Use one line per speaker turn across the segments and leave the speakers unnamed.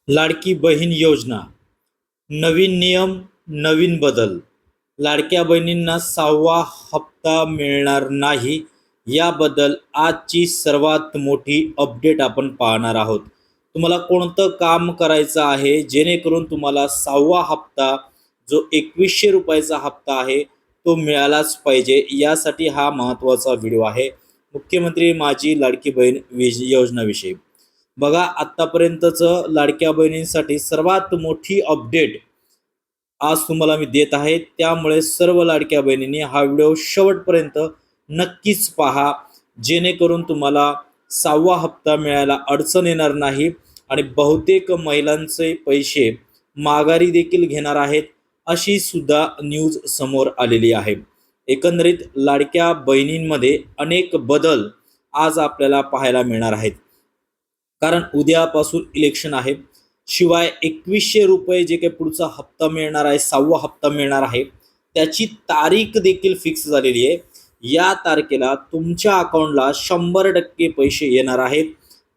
लाडकी बहीण योजना, नवीन नियम, नवीन बदल. लाडक्या बहिणींना 6वा हप्ता मिळणार नाही, याबद्दल आजची सर्वात मोठी अपडेट आपण पाहणार आहोत. तुम्हाला कोणतं काम करायचं आहे जेणेकरून तुम्हाला 6वा हप्ता, जो 2100 रुपयाचा हप्ता आहे, तो मिळालाच पाहिजे. यासाठी हा महत्त्वाचा व्हिडिओ आहे. मुख्यमंत्री माझी लाडकी बहीण योजनाविषयी. बघा, आत्तापर्यंतचं लाडक्या बहिणींसाठी सर्वात मोठी अपडेट आज तुम्हाला मी देत आहे. त्यामुळे सर्व लाडक्या बहिणींनी हा व्हिडिओ शेवटपर्यंत नक्कीच पहा, जेणेकरून तुम्हाला 6वा हप्ता मिळायला अडचण येणार नाही आणि बहुतेक महिलांचे पैसे माघारी देखील घेणार आहेत, अशी सुद्धा न्यूज समोर आलेली आहे. एकंदरीत लाडक्या बहिणींमध्ये अनेक बदल आज आपल्याला पाहायला मिळणार आहेत. कारण उद्यापासून इलेक्शन आहे. शिवाय 2100 रुपये जे काही पुढचा हप्ता मिळणार आहे, 6वा हप्ता मिळणार आहे, त्याची तारीख देखील फिक्स झालेली आहे. या तारखेला तुमच्या अकाउंटला 100% पैसे येणार आहेत.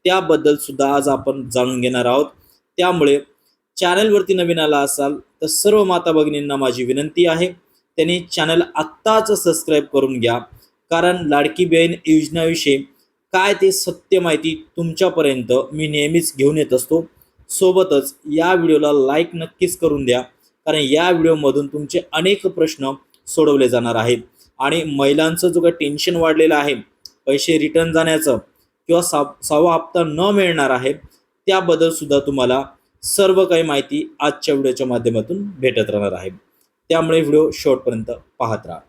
त्याबद्दल सुद्धा आज आपण जाणून घेणार आहोत. त्यामुळे चॅनलवरती नवीन आला असाल तर सर्व माता भगिनींना माझी विनंती आहे, त्यांनी चॅनल आत्ताच सबस्क्राईब करून घ्या. कारण लाडकी बहीण योजनेविषयी काय ते सत्य माहिती तुमच्यापर्यंत मी नेहमीच घेऊन येत असतो. सोबतच या व्हिडिओला लाईक नक्कीच करून द्या, कारण या व्हिडिओमधून तुमचे अनेक प्रश्न सोडवले जाणार आहेत. आणि महिलांचं जो काही टेन्शन वाढलेलं आहे, पैसे रिटर्न जाण्याचं किंवा 6वा हप्ता न मिळणार आहे, त्याबद्दल सुद्धा तुम्हाला सर्व काही माहिती आजच्या व्हिडिओच्या माध्यमातून भेटत राहणार आहे. त्यामुळे व्हिडिओ शेवटपर्यंत पाहत राहा.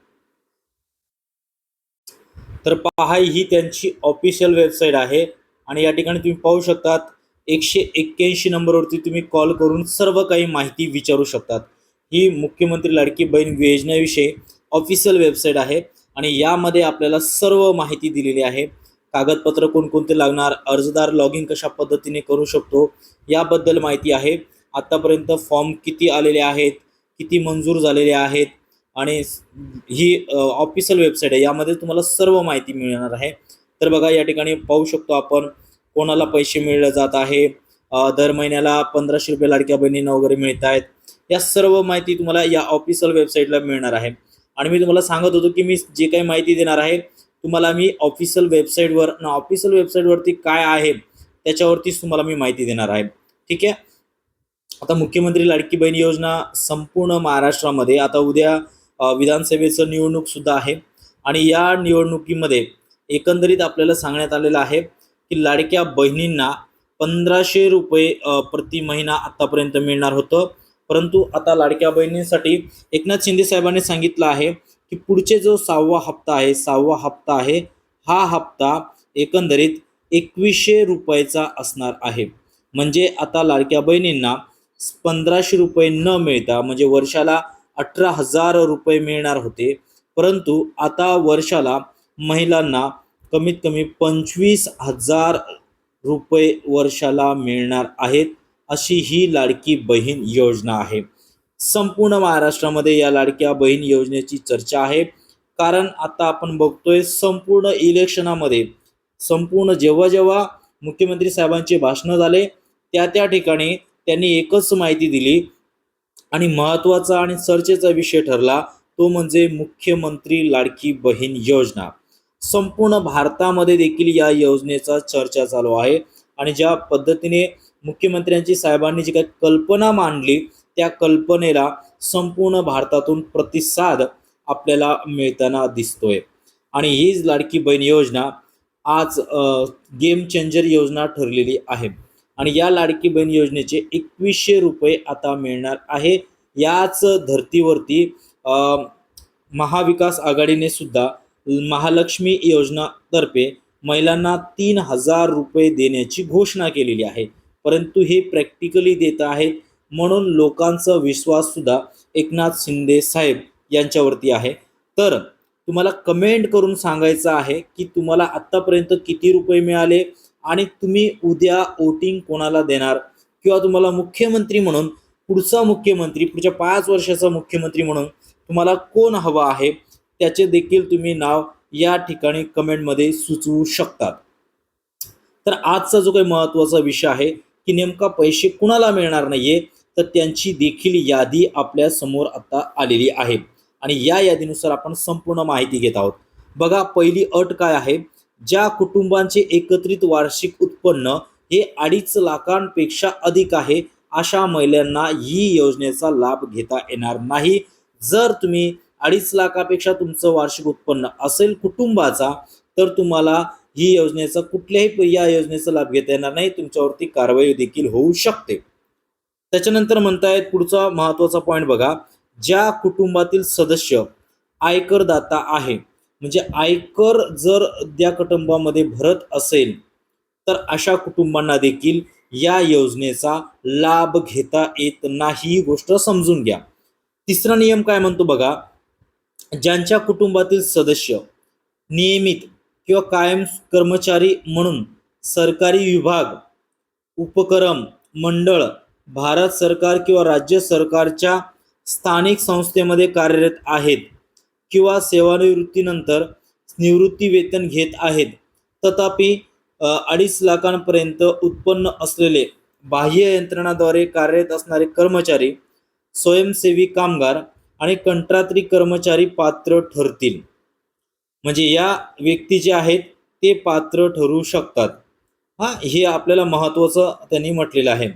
तर पहा, ही त्यांची ऑफिशियल वेबसाईट आहे आणि या ठिकाणी तुम्ही पाहू शकतात 181 नंबरवरती तुम्ही कॉल करून सर्व काही माहिती विचारू शकतात. ही मुख्यमंत्री लाडकी बहीण योजनेविषयी ऑफिशियल वेबसाईट आहे आणि यामध्ये आपल्याला सर्व माहिती दिलेली आहे. कागदपत्र कोणकोणते लागणार, अर्जदार लॉग इन कशा पद्धतीने करू शकतो, याबद्दल माहिती आहे. आतापर्यंत फॉर्म किती आलेले आहेत, किती मंजूर झालेले आहेत आणि ही ऑफिशियल वेबसाईट आहे. यामध्ये तुम्हाला सर्व माहिती मिळणार आहे. तर बघा, या ठिकाणी पाहू शकतो आपण कोणाला पैसे मिळले जात आहे. दर महिन्याला 1500 रुपये लाडक्या बहिणींना वगैरे मिळत आहेत. या सर्व माहिती तुम्हाला या ऑफिशियल वेबसाईटला मिळणार आहे. आणि मी तुम्हाला सांगत होतो की मी जे काही माहिती देणार आहे तुम्हाला मी ऑफिशियल वेबसाईटवरती काय आहे त्याच्यावरतीच तुम्हाला मी माहिती देणार आहे. ठीक आहे. आता मुख्यमंत्री लाडकी बहीण योजना संपूर्ण महाराष्ट्रामध्ये, आता उद्या विधानसभेचं निवडणूक सुद्धा आहे आणि या निवडणुकीमध्ये एकंदरीत आपल्याला सांगण्यात आलेलं आहे की लाडक्या बहिणींना 1500 रुपये प्रति महिना आतापर्यंत मिळणार होतं. परंतु आता लाडक्या बहिणींसाठी एकनाथ शिंदे साहेबांनी सांगितलं आहे की पुढचे जो 6वा हप्ता आहे, हा हप्ता एकंदरीत 2100 रुपयाचा असणार आहे. म्हणजे आता लाडक्या बहिणींना 1500 रुपये न मिळता, म्हणजे वर्षाला 18,000 रुपये मिळणार होते, परंतु आता वर्षाला महिलांना कमीत कमी 25,000 रुपये वर्षाला मिळणार आहेत. अशी ही लाडकी बहीण योजना आहे. संपूर्ण महाराष्ट्रामध्ये या लाडक्या बहीण योजनेची चर्चा आहे. कारण आता आपण बघतोय संपूर्ण इलेक्शनामध्ये, संपूर्ण जेव्हा जेव्हा मुख्यमंत्री साहेबांचे भाषण झाले त्या ठिकाणी त्यांनी एकच माहिती दिली आणि महत्त्वाचा आणि चर्चेचा विषय ठरला, तो म्हणजे मुख्यमंत्री लाडकी बहीण योजना. संपूर्ण भारतामध्ये देखील या योजनेचा चर्चा चालू आहे आणि ज्या पद्धतीने मुख्यमंत्र्यांची साहेबांनी जी काही कल्पना मांडली, त्या कल्पनेला संपूर्ण भारतातून प्रतिसाद आपल्याला मिळताना दिसतोय. आणि हीच लाडकी बहीण योजना आज गेम चेंजर योजना ठरलेली आहे. आणि या लाडकी बहीण योजनेचे 2100 रुपये आता मिळणार आहे. याच धर्तीवरती महाविकास आघाडीने सुद्धा महालक्ष्मी योजनातर्फे महिलांना 3000 रुपये देण्याची घोषणा केलेली आहे. परंतु हे प्रॅक्टिकली देत आहेत म्हणून लोकांचा विश्वास सुद्धा एकनाथ शिंदे साहेब यांच्यावरती आहे. तर तुम्हाला कमेंट करून सांगायचं आहे की तुम्हाला आत्तापर्यंत किती रुपये मिळाले आणि तुम्ही उद्या वोटिंग कोणाला देणार, किंवा तुम्हाला मुख्यमंत्री म्हणून पुढच्या 5 वर्षाचा मुख्यमंत्री म्हणून तुम्हाला कोण हवा आहे, त्याचे देखील तुम्ही नाव या ठिकाणी कमेंटमध्ये सुचवू शकतात. तर आजचा जो काही महत्त्वाचा विषय आहे की नेमका पैसे कुणाला मिळणार नाहीये, तर त्यांची देखील यादी आपल्या समोर आता आलेली आहे आणि या यादीनुसार आपण संपूर्ण माहिती घेत आहोत. बघा, पहिली अट काय आहे, ज्या कुटुंबांचे एकत्रित वार्षिक उत्पन्न हे 2.5 लाखांपेक्षा अधिक आहे अशा महिलांना ही योजनेचा लाभ घेता येणार नाही. जर तुम्ही 2.5 लाखापेक्षा तुमचं वार्षिक उत्पन्न असेल कुटुंबाचा, तर तुम्हाला ही या योजनेचा लाभ घेता येणार नाही. तुमच्यावरती कारवाई देखील होऊ शकते. त्याच्यानंतर म्हणतायत पुढचा महत्वाचा पॉईंट बघा, ज्या कुटुंबातील सदस्य आयकरदाता आहे, म्हणजे आयकर जर त्या कुटुंबामध्ये भरत असेल, तर अशा कुटुंबांना देखील या योजनेचा लाभ घेता येत नाही, ही गोष्ट समजून घ्या. तिसरा नियम काय म्हणतो बघा, ज्यांच्या कुटुंबातील सदस्य नियमित किंवा कायम कर्मचारी म्हणून सरकारी विभाग, उपक्रम, मंडळ, भारत सरकार किंवा राज्य सरकारच्या स्थानिक संस्थेमध्ये कार्यरत आहेत किंवा सेवानिवृत्तीनंतर निवृत्ती वेतन घेत आहेत, तथापि 2.5 लाखांपर्यंत उत्पन्न असलेले बाह्य यंत्रणाद्वारे कार्यरत असणारे कर्मचारी, स्वयंसेवी कामगार आणि कंत्राटी कर्मचारी पात्र ठरतील. म्हणजे या व्यक्ती जे आहेत ते पात्र ठरू शकतात. हे आपल्याला महत्वाचं त्यांनी म्हटलेलं आहे.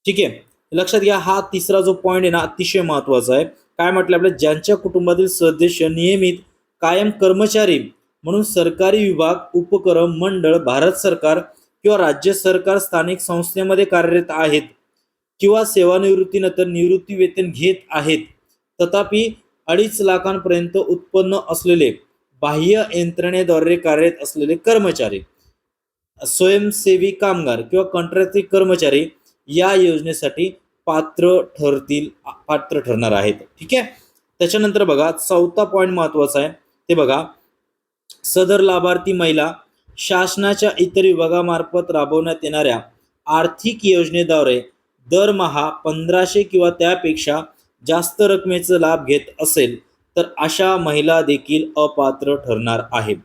ठीक आहे, लक्षात घ्या. हा तिसरा जो पॉईंट आहे ना, अतिशय महत्वाचा आहे. काय म्हटलं आपल्या, ज्यांच्या कुटुंबातील सदस्य नियमित कायम कर्मचारी म्हणून सरकारी विभाग, उपक्रम, मंडळ, भारत सरकार किंवा राज्य सरकार स्थानिक संस्थेमध्ये कार्यरत आहेत किंवा सेवानिवृत्तीनंतर निवृत्ती वेतन घेत आहेत, तथापि 2.5 लाखांपर्यंत उत्पन्न असलेले बाह्य यंत्रणेद्वारे कार्यरत असलेले कर्मचारी, स्वयंसेवी कामगार किंवा कंत्राटी कर्मचारी या योजनेसाठी पात्र ठरणार आहेत. ठीक आहे. त्याच्यानंतर बघा, चौथा पॉईंट महत्वाचा आहे ते बघा, सदर लाभार्थी महिला शासनाच्या इतर विभागामार्फत राबवण्यात येणाऱ्या आर्थिक योजनेद्वारे दरमहा 1500 किंवा त्यापेक्षा जास्त रकमेचा लाभ घेत असेल, तर अशा महिला देखील अपात्र ठरणार आहेत.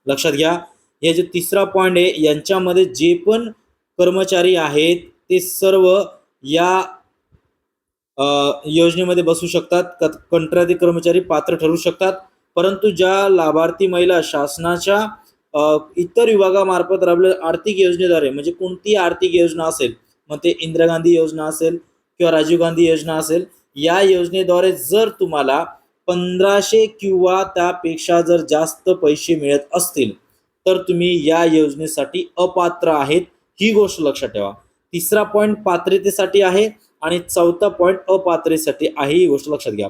लक्षात घ्या. हे जे तिसरा पॉईंट आहे, यांच्यामध्ये जे पण कर्मचारी आहेत ते सर्व या योजनेमध्ये बसू शकतात. कंत्राटी कर्मचारी पात्र ठरू शकतात, परंतु ज्या लाभार्थी महिला शासनाच्या इतर विभागामार्फत राबवलेल्या आर्थिक योजनेद्वारे, म्हणजे कोणती आर्थिक योजना असेल, मग ते इंदिरा गांधी योजना असेल किंवा राजीव गांधी योजना असेल, या योजनेद्वारे जर तुम्हाला 1500 किंवा त्यापेक्षा जर जास्त पैसे मिळत असतील, तर तुम्ही या योजनेसाठी अपात्र आहेत. ही गोष्ट लक्षात ठेवा. तिसरा पॉईंट पात्रतेसाठी आहे आणि चौथा पॉईंट अपात्रतेसाठी आहे, ही गोष्ट लक्षात घ्या.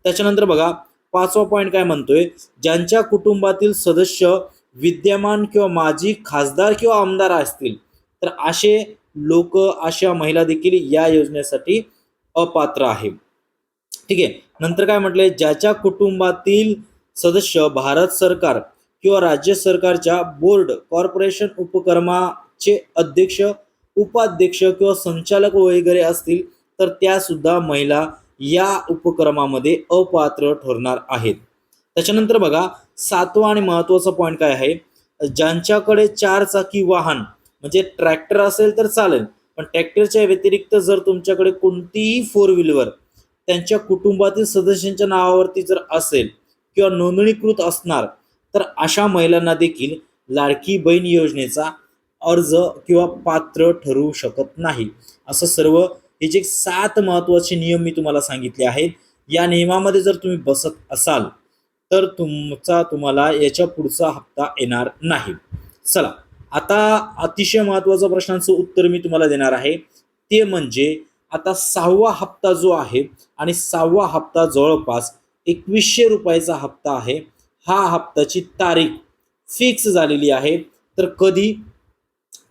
त्याच्यानंतर बघा, पाचवा पॉईंट काय म्हणतोय, ज्यांच्या कुटुंबातील सदस्य विद्यमान किंवा माजी खासदार किंवा आमदार असतील, तर असे लोक, अशा महिला देखील या योजनेसाठी अपात्र आहे. ठीक आहे. नंतर काय म्हटलंय, ज्याच्या कुटुंबातील सदस्य भारत सरकार किंवा राज्य सरकारच्या बोर्ड, कॉर्पोरेशन, उपक्रमाचे अध्यक्ष, उपाध्यक्ष किंवा संचालक वगैरे असतील, तर त्या सुद्धा महिला या उपक्रमामध्ये अपात्र ठरणार आहेत. त्याच्यानंतर बघा, सातवा आणि महत्वाचा पॉईंट काय आहे, ज्यांच्याकडे 4 चाकी वाहन, म्हणजे ट्रॅक्टर असेल तर चालेल, पण ट्रॅक्टरच्या व्यतिरिक्त जर तुमच्याकडे कोणतीही 4 व्हीलर त्यांच्या कुटुंबातील सदस्यांच्या नावावरती जर असेल किंवा नोंदणीकृत असणार, तर अशा महिलांना देखील लाडकी बहीण योजनेचा अर्ज किंवा पात्र ठरू शकत नाही. असं सर्व हे जे 7 महत्वाचे नियम मी तुम्हाला सांगितले आहेत, या नियमामध्ये जर तुम्ही बसत असाल, तर तुम्हाला याच्या पुढचा हप्ता येणार नाही. चला, आता अतिशय महत्वाच्या प्रश्नांचं उत्तर मी तुम्हाला देणार आहे. ते म्हणजे आता 6वा हप्ता जो आहे, आणि 6वा हप्ता जवळपास 2100 रुपयाचा हप्ता आहे. हा हप्त्याची तारीख फिक्स झालेली आहे. तर कधी,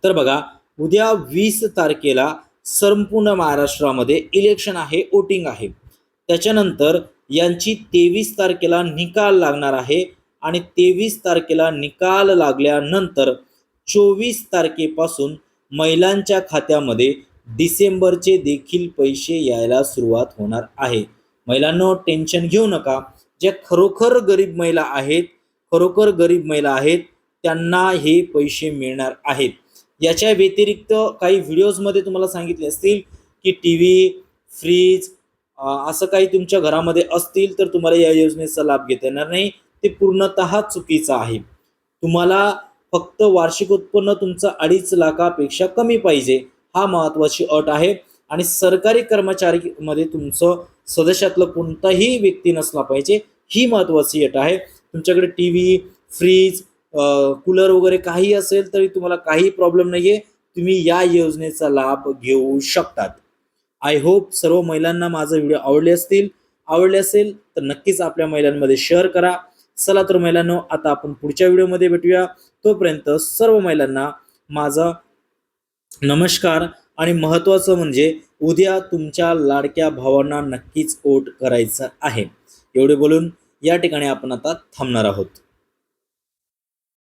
तर बघा, उद्या 20 तारखेला संपूर्ण महाराष्ट्रामध्ये इलेक्शन आहे, वोटिंग आहे. त्याच्यानंतर यांची 23 तारखेला निकाल लागणार आहे आणि 23 तारखेला निकाल लागल्यानंतर 24 तारखेपासून महिलांच्या खात्यामध्ये डिसेंबरचे देखील पैसे यायला सुरुवात होणार आहे. महिलांनो, टेन्शन घेऊ नका. ज्या खरोखर गरीब महिला आहेत, त्यांना हे पैसे मिळणार आहेत. याच्या व्यतिरिक्त काही व्हिडिओजमध्ये तुम्हाला सांगितले असतील की टी व्ही, फ्रीज असं काही तुमच्या घरामध्ये असतील तर तुम्हाला या योजनेचा लाभ घेता येणार नाही. ते पूर्णतः चुकीचं आहे. तुम्हाला फक्त वार्षिक उत्पन्न तुमचं 2.5 लाखापेक्षा कमी पाहिजे, हा महत्त्वाची अट आहे. आणि सरकारी कर्मचारीमध्ये तुमचं सदस्यातलं कोणताही व्यक्ती नसला पाहिजे, ही महत्त्वाची अट आहे. तुमच्याकडे टी व्ही, फ्रीज, कूलर वगैरे काही असेल तरी तुम्हाला काही प्रॉब्लेम नाही आहे. तुम्ही या योजनेचा लाभ घेऊ शकतात. आय होप सर्व महिलांना माझा व्हिडिओ आवडले असेल तर नक्कीच आपल्या महिलांमध्ये शेअर करा. चला तर महिलांनो, आता आपण पुढच्या व्हिडिओमध्ये भेटूया. तोपर्यंत सर्व महिलांना माझा नमस्कार. आणि महत्त्वाचं म्हणजे उद्या तुमच्या लाडक्या भावांना नक्कीच वोट करायचं आहे. एवढे बोलून या ठिकाणी आपण आता थांबणार आहोत.